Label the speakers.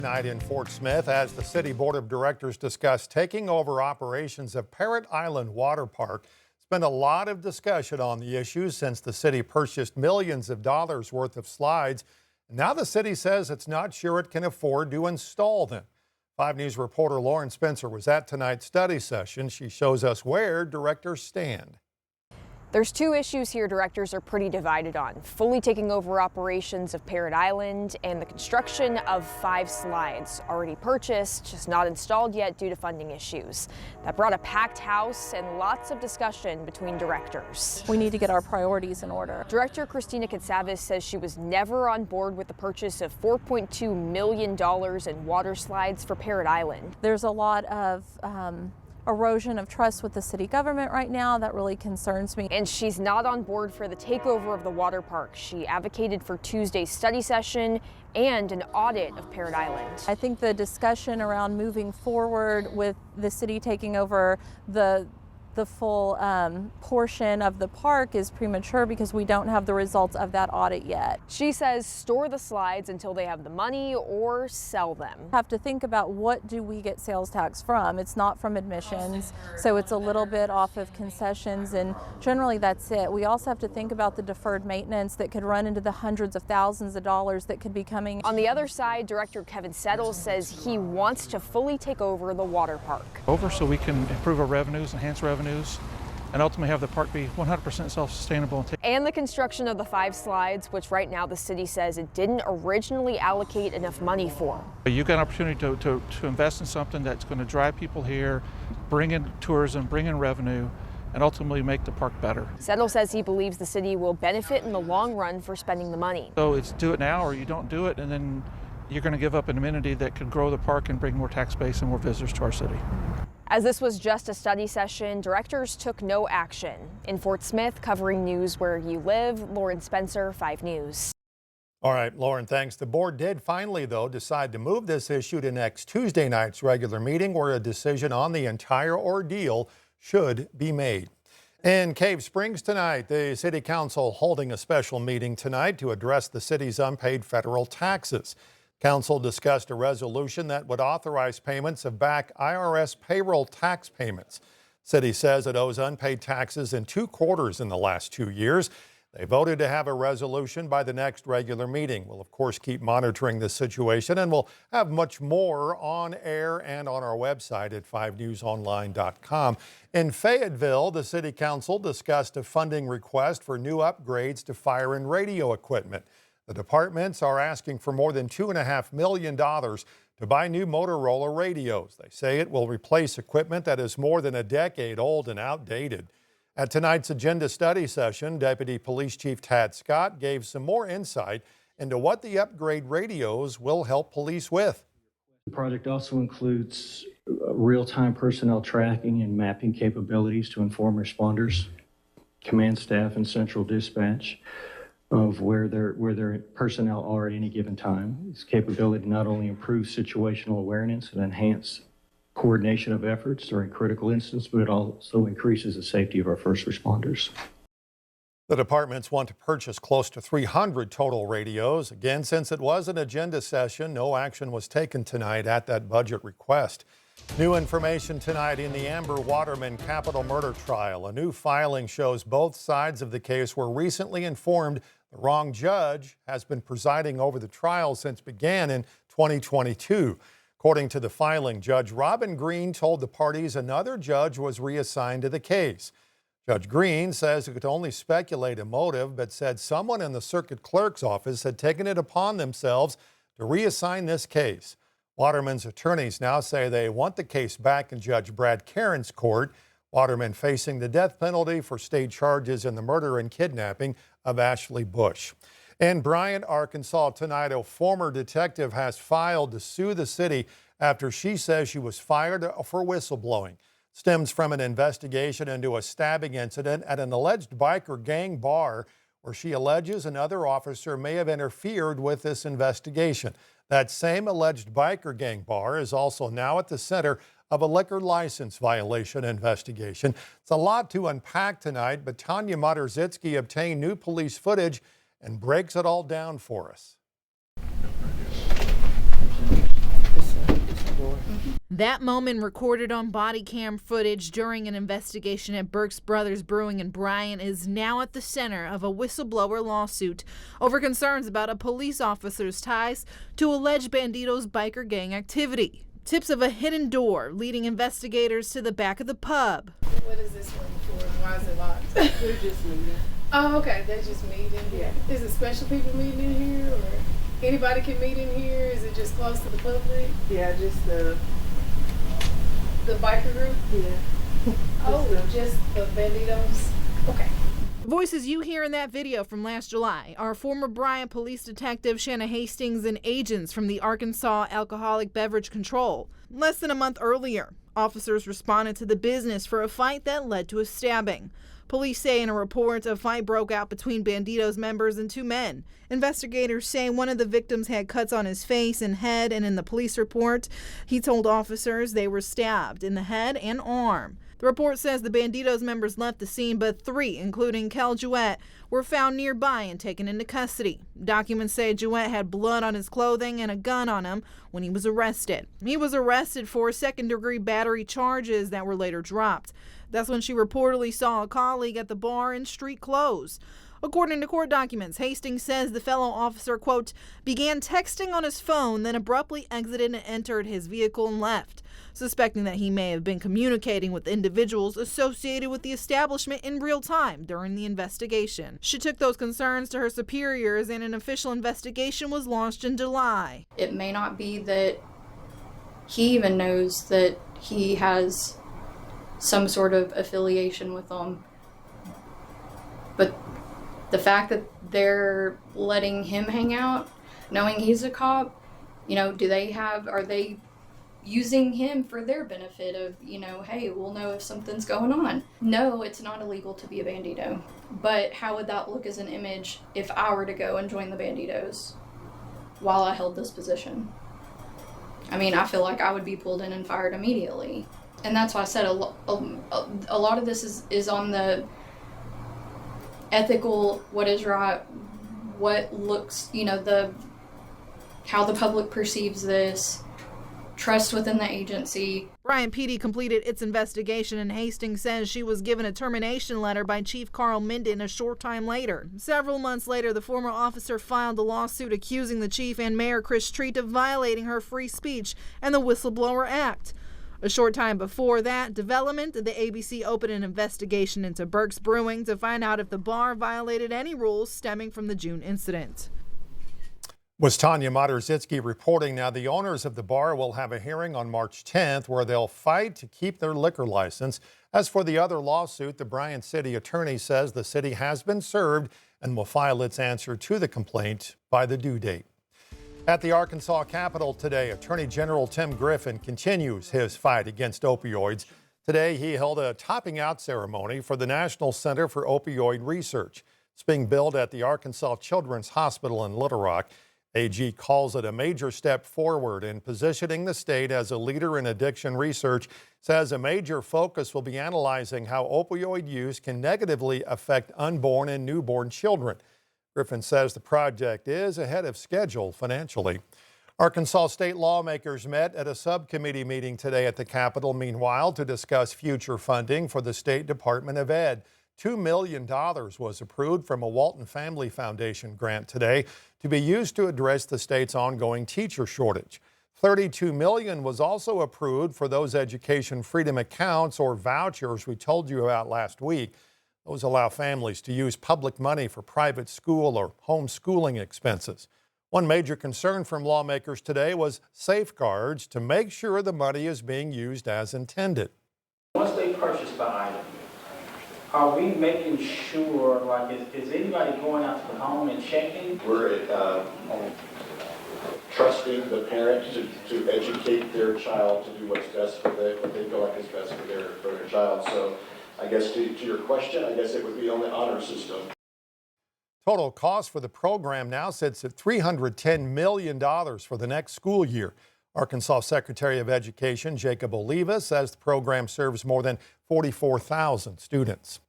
Speaker 1: Tonight in Fort Smith, as the City Board of Directors discussed taking over operations of Parrot Island Waterpark. There's been a lot of discussion on the issue since the city purchased millions of dollars worth of slides. Now the city says it's not sure it can afford to install them. 5 News reporter Lauren Spencer was at tonight's study session. She shows us where directors stand.
Speaker 2: There's 2 issues here directors are pretty divided on: fully taking over operations of Parrot Island and the construction of 5 slides already purchased, just not installed yet due to funding issues. That brought a packed house and lots of discussion between directors.
Speaker 3: We need to get our priorities in order.
Speaker 2: Director Christina Katsavis says she was never on board with the purchase of $4.2 million in water slides for Parrot Island.
Speaker 3: There's a lot of erosion of trust with the city government right now that really concerns me.
Speaker 2: And she's not on board for the takeover of the water park. She advocated for Tuesday's study session and an audit of Parrot Island.
Speaker 3: I think the discussion around moving forward with the city taking over the full portion of the park is premature because we don't have the results of that audit yet.
Speaker 2: She says store the slides until they have the money or sell them.
Speaker 3: Have to think about, what do we get sales tax from? It's not from admissions, so it's a little bit off of concessions, and generally that's it. We also have to think about the deferred maintenance that could run into the hundreds of thousands of dollars that could be coming.
Speaker 2: On the other side, Director Kevin Settles says he wants to fully take over the water park.
Speaker 4: So we can improve our revenues, enhance revenues, and ultimately have the park be 100% self-sustainable.
Speaker 2: And the construction of the 5 slides, which right now the city says it didn't originally allocate enough money for.
Speaker 4: You've got an opportunity to invest in something that's going to drive people here, bring in tourism, bring in revenue, and ultimately make the park better.
Speaker 2: Settle says he believes the city will benefit in the long run for spending the money.
Speaker 4: So it's do it now or you don't do it, and then you're going to give up an amenity that could grow the park and bring more tax base and more visitors to our city.
Speaker 2: As this was just a study session, directors took no action. In Fort Smith, covering news where you live, Lauren Spencer, 5 News.
Speaker 1: All right, Lauren, thanks. The board did finally, though, decide to move this issue to next Tuesday night's regular meeting, where a decision on the entire ordeal should be made. In Cave Springs tonight, the City Council holding a special meeting tonight to address the city's unpaid federal taxes. Council discussed a resolution that would authorize payments of back IRS payroll tax payments. City says it owes unpaid taxes in 2 quarters in the last 2 years. They voted to have a resolution by the next regular meeting. We'll, of course, keep monitoring the situation, and we'll have much more on air and on our website at 5newsonline.com. In Fayetteville, the City Council discussed a funding request for new upgrades to fire and radio equipment. The departments are asking for more than $2.5 million to buy new Motorola radios. They say it will replace equipment that is more than a decade old and outdated. At tonight's agenda study session, Deputy Police Chief Tad Scott gave some more insight into what the upgrade radios will help police with.
Speaker 5: The project also includes real-time personnel tracking and mapping capabilities to inform responders, command staff, and central dispatch of where their personnel are at any given time. This capability not only improves situational awareness and enhance coordination of efforts during critical incidents, but it also increases the safety of our first responders.
Speaker 1: The departments want to purchase close to 300 total radios. Again, since it was an agenda session, no action was taken tonight at that budget request. New information tonight in the Amber Waterman capital murder trial. A new filing shows both sides of the case were recently informed the wrong judge has been presiding over the trial since began in 2022. According to the filing, Judge Robin Green told the parties another judge was reassigned to the case. Judge Green says he could only speculate a motive, but said someone in the circuit clerk's office had taken it upon themselves to reassign this case. Waterman's attorneys now say they want the case back in Judge Brad Caron's court. Waterman facing the death penalty for state charges in the murder and kidnapping of Ashley Bush. In Bryant, Arkansas tonight, a former detective has filed to sue the city after she says she was fired for whistleblowing. Stems from an investigation into a stabbing incident at an alleged biker gang bar where she alleges another officer may have interfered with this investigation. That same alleged biker gang bar is also now at the center of a liquor license violation investigation. It's a lot to unpack tonight, but Tanya Moderzitsky obtained new police footage and breaks it all down for us.
Speaker 6: That moment recorded on body cam footage during an investigation at Burks Brothers Brewing in Bryan is now at the center of a whistleblower lawsuit over concerns about a police officer's ties to alleged Banditos biker gang activity. Tips of a hidden door leading investigators to the back of the pub.
Speaker 7: What is this one for? Why is it locked?
Speaker 8: They're just meeting.
Speaker 7: Oh, okay. They're just meeting.
Speaker 8: Yeah.
Speaker 7: Is it special people meeting in here, or anybody can meet in here? Is it just close to the public?
Speaker 8: Yeah, just
Speaker 7: The biker group?
Speaker 8: yeah.
Speaker 7: Oh, just the Banditos? Okay.
Speaker 6: The voices you hear in that video from last July are former Bryan police detective Shanna Hastings and agents from the Arkansas Alcoholic Beverage Control. Less than a month earlier, officers responded to the business for a fight that led to a stabbing. Police say in a report a fight broke out between Banditos members and two men. Investigators say one of the victims had cuts on his face and head, and in the police report, he told officers they were stabbed in the head and arm. The report says the Banditos members left the scene, but three, including Kel Jouett, were found nearby and taken into custody. Documents say Jouett had blood on his clothing and a gun on him when he was arrested. He was arrested for second-degree battery charges that were later dropped. That's when she reportedly saw a colleague at the bar in street clothes. According to court documents, Hastings says the fellow officer, quote, began texting on his phone, then abruptly exited and entered his vehicle and left, suspecting that he may have been communicating with individuals associated with the establishment in real time during the investigation. She took those concerns to her superiors, and an official investigation was launched in July.
Speaker 9: It may not be that he even knows that he has some sort of affiliation with them, but the fact that they're letting him hang out, knowing he's a cop, are they using him for their benefit of, hey, we'll know if something's going on. No, it's not illegal to be a Bandito. But how would that look as an image if I were to go and join the Banditos while I held this position? I feel like I would be pulled in and fired immediately. And that's why I said a lot of this is on the ethical, what is right, what looks, how the public perceives this, trust within the agency.
Speaker 6: Bryan PD completed its investigation, and Hastings says she was given a termination letter by Chief Carl Minden a short time later. Several months later, the former officer filed a lawsuit accusing the chief and Mayor Chris Treat of violating her free speech and the Whistleblower Act. A short time before that development, the ABC opened an investigation into Burks Brewing to find out if the bar violated any rules stemming from the June incident.
Speaker 1: Was Tanya Moderzitsky reporting. Now, the owners of the bar will have a hearing on March 10th where they'll fight to keep their liquor license. As for the other lawsuit, the Bryan City Attorney says the city has been served and will file its answer to the complaint by the due date. At the Arkansas Capitol today, Attorney General Tim Griffin continues his fight against opioids. Today, he held a topping out ceremony for the National Center for Opioid Research. It's being billed at the Arkansas Children's Hospital in Little Rock. AG calls it a major step forward in positioning the state as a leader in addiction research, says a major focus will be analyzing how opioid use can negatively affect unborn and newborn children. Griffin says the project is ahead of schedule financially. Arkansas state lawmakers met at a subcommittee meeting today at the Capitol, meanwhile, to discuss future funding for the State Department of Ed. $2 million was approved from a Walton Family Foundation grant today to be used to address the state's ongoing teacher shortage. $32 million was also approved for those education freedom accounts or vouchers we told you about last week. Those allow families to use public money for private school or homeschooling expenses. One major concern from lawmakers today was safeguards to make sure the money is being used as intended.
Speaker 10: Once they purchase the item, are we making sure, is anybody going out to the home and checking?
Speaker 11: We're trusting the parent to educate their child to do what's best for what they feel like is best for their child. So I guess to your question, I guess it would be on the honor system.
Speaker 1: Total cost for the program now sits at $310 million for the next school year. Arkansas Secretary of Education Jacob Oliva says the program serves more than 44,000 students.